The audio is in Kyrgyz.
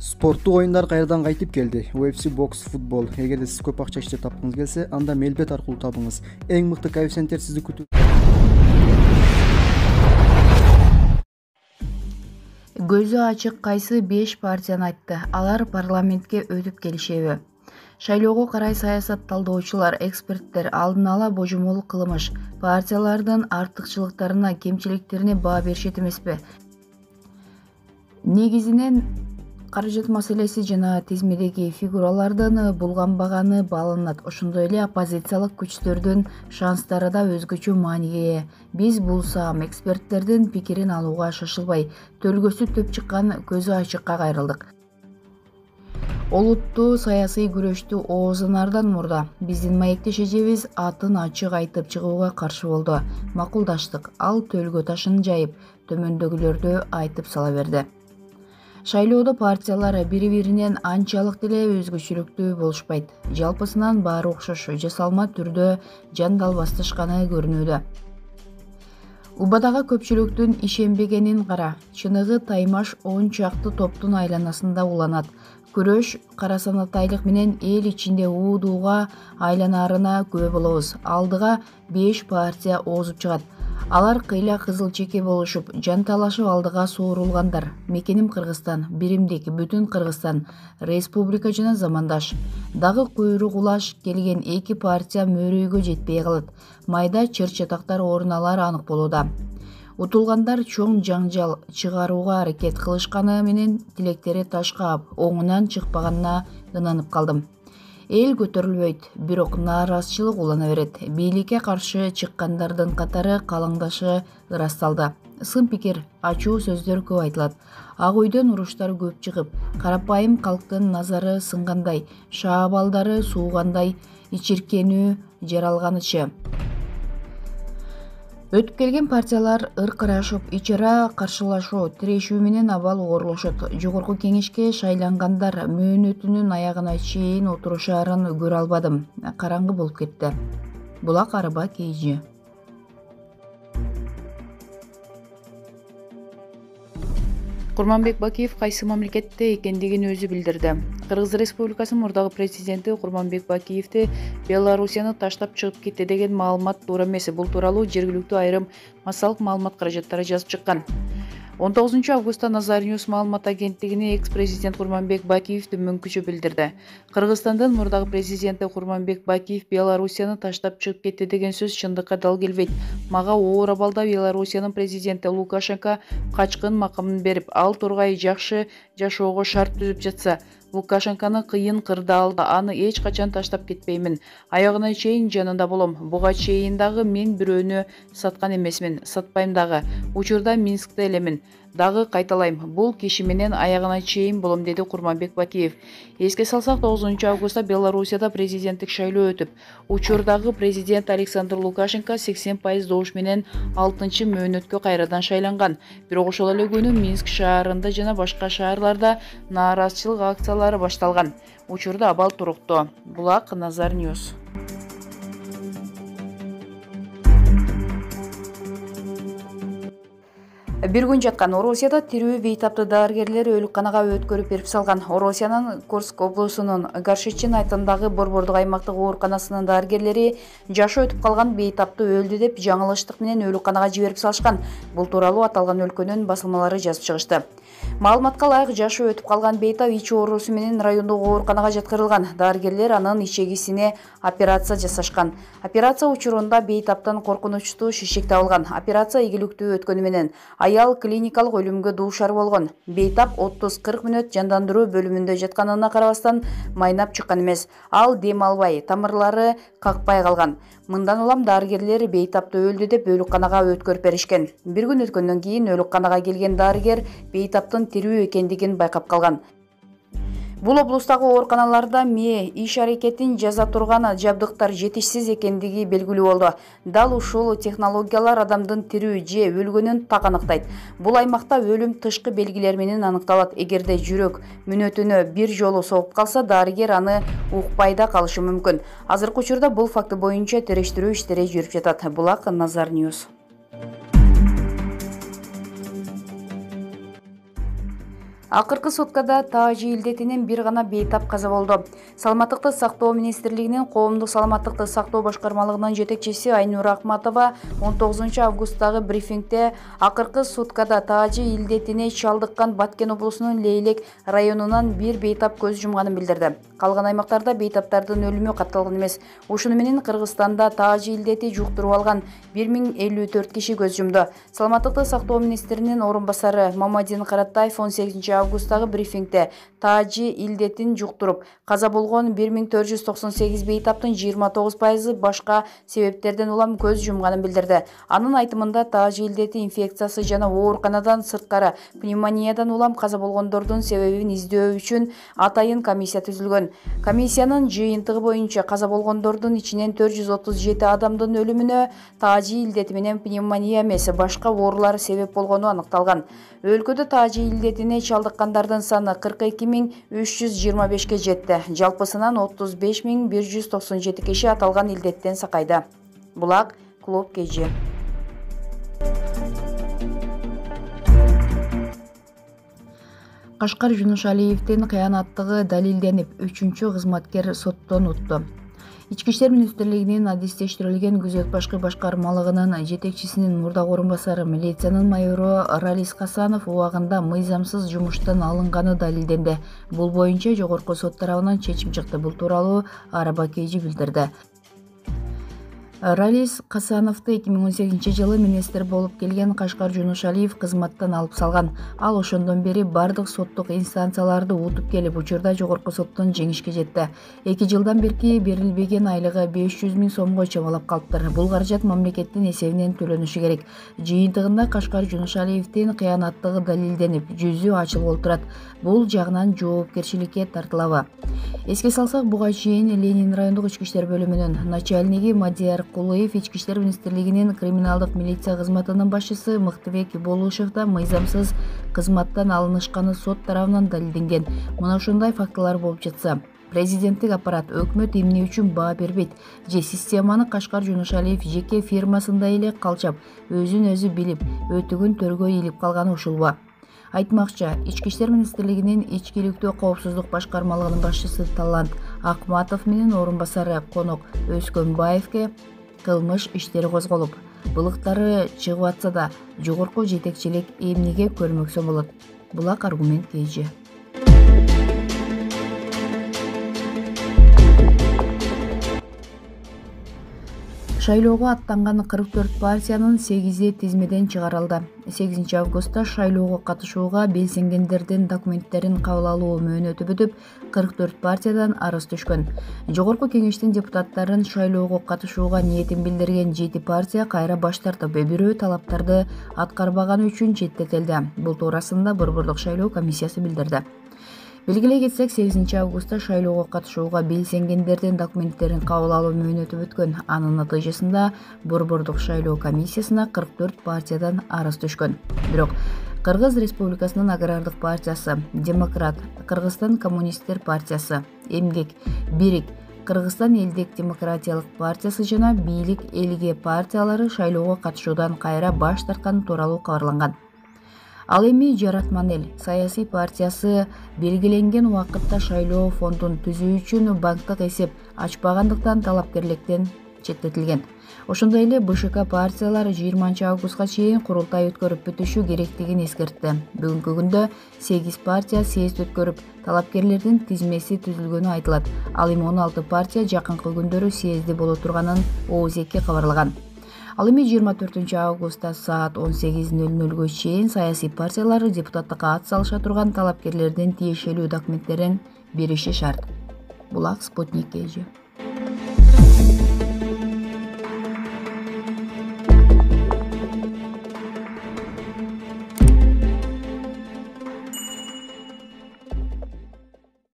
Спорттук оюндар кайрадан кайтып келди. UFC бокс футбол. Эгерде сиз көп акча иштеп тапкыңыз келсе, анда Мелбет аркылуу табыңыз. Эң мыкты коэффициенттер сизди күтүп. Көзү ачык кайсы 5 партияны айтты. Алар парламентке өтүп келишеби? Шайлоого карай саясат талдоочулар, эксперттер алдын ала божомол кылмыш, партиялардын артыкчылыктарына, кемчиликтерине баа беришет эмеспи? Негизинен каражат маселеси жана тизмедеги фигуралардын булганбаганы бааланат. Ошондой эле оппозициялык күчтөрдүн шанстары да өзгөчө мааниге ээ. Биз бул саам эксперттердин пикирин алууга шашылбай, төлгөсү төп чыккан көзү ачыкка кайрылдык. Олуттуу саясий күрөштү оозунардан мурда биздин маектеш эжебиз атын ачык айтып чыгууга каршы болду. Макулдаштык. Ал төлгө ташын жайып, төмөндөгүлөрдү айтып сала берди. Шайлоодо партиялар бири-биринен анчалык деле өзгөчөлүктүү болушпайт. Жалпысынан баары окшош, жасалма түрдө жандалбасташканы көрүнүүдө. Убадагы көпчүлүктүн ишенбегенин кара. Чыныгы таймаш 10 чакты топтун айланасында уланат. Күрөш карасанатайлык менен эл ичинде уудууга айланаарына күбө болобуз. Алдыга 5 партия оозуп чыгат. Алар кыйла кызыл чеке болушуп, жанталашып алдыга суурулгандар. Мекеним Кыргызстан, биримдик, бүтүн Кыргызстан, республика жана замандаш. Дагы куйрук улаш келген 2 партия мөрөйгө жетпей калат. Майда чыр-чатактар орун алары анык болууда. Утулгандар чоң жаңжал чыгарууга аракет кылышканы менен тилектери таш каап, оңунан чыкпаганына ынанып калдым. Эл көтөрүлбөйт, бирок нааразычылык улана берет. Бийликке каршы чыккандардын катары калыңдашы ырасталды. Сын пикир, ачуу сөздөр көп айтылат. Ак үйдөн уруштар көп чыгып, карапайым калктын назары сынгандай, шаабалдары суугандай, ичиркенүү жаралганычы. Өтүп келген партиялар ыркырашып, ичара каршылашуу, тирешүү менен абал оорлошот. Жогорку кеңешке шайлангандар мөөнөтүнүн аягына чейин отурушаарын көрө албадым. Караңгы болуп кетти. Булак арба KG. Курманбек Бакиев кайсы мамлекетте экендигин өзү билдирди. Кыргыз Республикасынын мурдагы президенти Курманбек Бакиевди Белоруссияны таштап чыгып кетти деген маалымат туура эмес. Бул тууралуу жергиликтүү айрым массалык маалымат каражаттары жазып чыккан. 19 августта Назарньюс маалымат агенттигине экс-президент Курманбек Бакиев түмөнкүчө билдирди. Кыргызстандын мурдагы президенти Курманбек Бакиев Белоруссияны таштап чыгып кетти деген сөз чындыкка дал келбейт. Мага оор абалда Белоруссиянын президенти Лукашенко качкын макамын берип, ал тургай жакшы жашоого шарт түзүп жатса, Лукашенконы кыйын кырда алды. Аны эч качан таштап кетпеймин. Аягына чейин жанында болом. Буга чейин дагы мен бирөөнү саткан эмесмин. Сатпайм дагы. Учурда Минскте элемин. Дагы кайталайм. Бул киши менен аягына чейин болом, деди Курманбек Бакиев. Эске салсак, 9 августта Белоруссияда президенттик шайлоо өтүп, учурдагы президент Александр Лукашенко 80% добуш менен 6-чы мөөнөткө кайрадан шайланган. Бирок ошол эле күнү Минск шаарында жана башка шаарларда нааразычылык акциялары башталган. Учурда абал туруктуу. Булак Назарньюс. Бир күн жаткан Орусияда тирүү бейтапты дарыгерлер өлүкканага өткөрүп берип салган. Орусиянын Курск облусунун Горшечин айтындагы борбордук аймактык ооруканасынын дарыгерлери жашы өтүп калган бейтапты өлдү деп жаңылыштык менен өлүкканага жиберип салышкан. Бул тууралуу аталган өлкөнүн басылмалары жазып чыгышты. Маалыматка ылайык, жашы өтүп калган бейтап ич оорусу менен райондук ооруканага жаткырылган. Дарыгерлер анын ичегисине операция жасашкан. Операция учурунда бейтаптан коркунучтуу шишик табылган. Операция ийгиликтүү өткөнү менен аял клиникалык өлүмгө дуушар болгон. Бейтап 30-40 мүнөт жандандыруу бөлүмүндө жатканына карабастан майнап чыккан эмес. Ал дем албай, тамырлары какпай калган. Мындан улам дарыгерлер бейтапты өлдү деп өлүкканага өткөрүп беришкен. Бир күн өткөндөн кийин өлүкканага келген дарыгер бейтаптын тирүү экендигин байкап калган. Бул облустагы ооруканаларда мээ иш аракетин жаза турган жабдыктар жетишсиз экендиги белгилүү болду. Дал ушул технологиялар адамдын тирүү же өлгөнүн так аныктайт. Бул аймакта өлүм тышкы белгилер менен аныкталат. Эгерде жүрөк мүнөтүнө бир жолу согуп калса, дарыгер аны укпай да калышы мүмкүн. Азыркы учурда бул факты боюнча териштирүү иштери жүрүп жатат. Булак Назарньюс. Акыркы суткада Таажи илдетинен бир гана бейтап каза болду. Саламаттыкты сактоо министрлигинин коомдук саламаттыкты сактоо башкармалыгынын жетекчиси Айнура Акматова 19 августтагы брифингде акыркы суткада Таажи илдетине чалдыккан Баткен облусунун Лейлек районунан бир бейтап көз жумганын билдирди. Калган аймактарда бейтаптардын өлүмү катталган эмес. Ушуну менен Кыргызстанда Таажи илдети жуктуруп алган 1054 киши көз жумду. Саламаттыкты сактоо министринин орун басары Мамадин Каратаев 18 августтагы брифингде Таажи илдетин жуктуруп каза болгон 1498 бейтаптын 29% башка себептерден улам көз жумганын билдирди. Анын айтымында Таажи илдети инфекциясы жана ооруканадан сырткары пневмониядан улам каза болгондордун себебин издөө үчүн атайын комиссия түзүлгөн. Комиссиянын жыйынтыгы боюнча каза болгондордун ичинен 437 адамдын өлүмүнө Таажи илдети менен пневмония эмес, башка оорулар себеп болгону аныкталган. Өлкөдө Таажи илдетине чалдыккандардын саны 42325 жетти. Жалпысынан 35197 киши аталган илдеттен сакайда. Булак Клуб КЖ. Кашкар Жунушалиевдин кыянаттыгы далилденип, 3-чү кызматкер соттон утtu. Ички иштер министрлигинин адистештирилген күзөт башкы башкармалыгынын жетекчисинин мурдагы орун басары милициянын майору Ралис Касанов убагында мыйзамсыз жумуштан алынганы далилденди. Бул боюнча жогорку сот тарабынан чечим чыкты. Бул тууралуу Араба КЖ билдирди. Ралис Касановду 2018 жылы министр болуп келген Кашкар Жунушалиев кызматтан алып салган. Ал ошондон бери бардык соттук инстанцияларды утуп келип, учурда жогорку соттон жеңишке жетти. 2 жылдан берки берилбеген айлыгы 500 000 сомго чамалап калыптыр. Бул каражат мамлекеттин эсебинен төлөнүшү керек. Жыйынтыгында Кашкар Жунушалиевдин кыянаттыгы далилденип, жүзү ачылып отурат. Бул жагынан жоопкерчиликке тартылабы? Эске салсак, буга чейин Ленин райондук ички иштер бөлүмүнүн начальниги Мадияр Кулуев, ички иштер министрлигинин криминалдык милиция кызматынын башчысы Мыктыбек Болушев да мыйзамсыз кызматтан алынышканы сот тарабынан далилденген. Мына ушундай фактылар болуп жатса, президенттик аппарат өкмөт эмне үчүн баа бербейт же системаны Кашкар Жунушалиев жеке фирмасында эле калчап, өзүн өзү билип, өтүгүн төргөй илип калганы ушулбу? Айтмакчы, ички иштер министрлигинин ичкиликтүү коопсуздук башкармалыгынын башчысы Талант Акматов менен орун басары Конок Өскөнбаевке кылмыш иштери козголуп, былыктары чыгып атса да, жогорку жетекчилик эмнеге көрмөксө болот? Булак Аргумент КЖ. Шайлоого аттанган 44 партиянын 8-и тизмеден чыгарылды. 8 августта шайлоого катышууга белсенгендердин документтерин кабыл алуу мөөнөтү бүтүп, 44 партиядан арыз түшкөн. Жогорку кеңештин депутаттарын шайлоого катышууга ниетин билдирген 7 партия кайра баш тартып, бирөө талаптарды аткарбаганы үчүн четтетилди. Бул туурасында Борбордук шайлоо комиссиясы билдирди. Белгилей кетсек, 8 августта шайлоого катышууга белсенгендердин документтерин кабыл алуу мөөнөтү бүткөн. Анын натыйжасында Борбордук шайлоо комиссиясына 44 партиядан арыз түшкөн. Бирок Кыргыз Республикасынын Агрардык партиясы, Демократ, Кыргызстан коммунисттер партиясы, Эмгек, Бирик, Кыргызстан элдик демократиялык партиясы жана Бийлик элге партиялары шайлоого катышуудан кайра баш тартканы тууралуу кабарланган. Ал эми Жаратман эл саясий партиясы белгиленген убакытта шайлоо фондун түзүү үчүн банктык эсеп ачпагандыктан талапкерликтен четтетилген. Ошондой эле БШК партиялары 20 августка чейин курултай өткөрүп бүтүшү керектигин эскертти. Бүгүнкү күндө 8 партия съезд өткөрүп, талапкерлердин тизмеси түзүлгөнү айтылат. Ал эми 16 партия жакынкы күндөрү съезди боло турганын ООЗК кабарлаган. Ал эми 24 августта саат 18:00 чейин саясий партиялар депутаттыкка ат салыша турган талапкерлердин тиешелүү документтерин бериши шарт. Булак Спутник КЖ.